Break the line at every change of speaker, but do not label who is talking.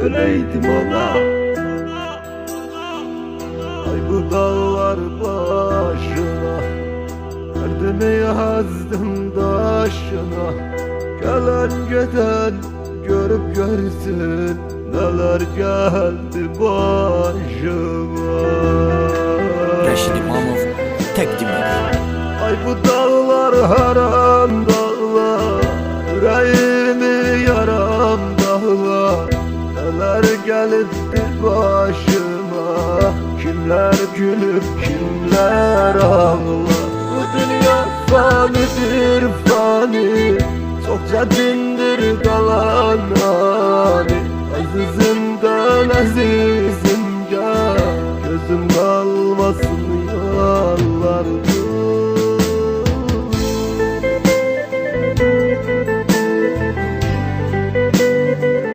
öleydim ona. Ay bu dağlar başına, derdimi yazdım taşına. Gelen giden görüp görsün neler geldi başıma.
Reşit İmamov tek dinler.
Ay bu dağlar haram dağlar, yüreğimi yaram dağlar. Neler geldi başıma, kimler gülüp kimler ağlar. Bu dünya fanidir fani, çok çetindir kalan hani. Azizimden aziz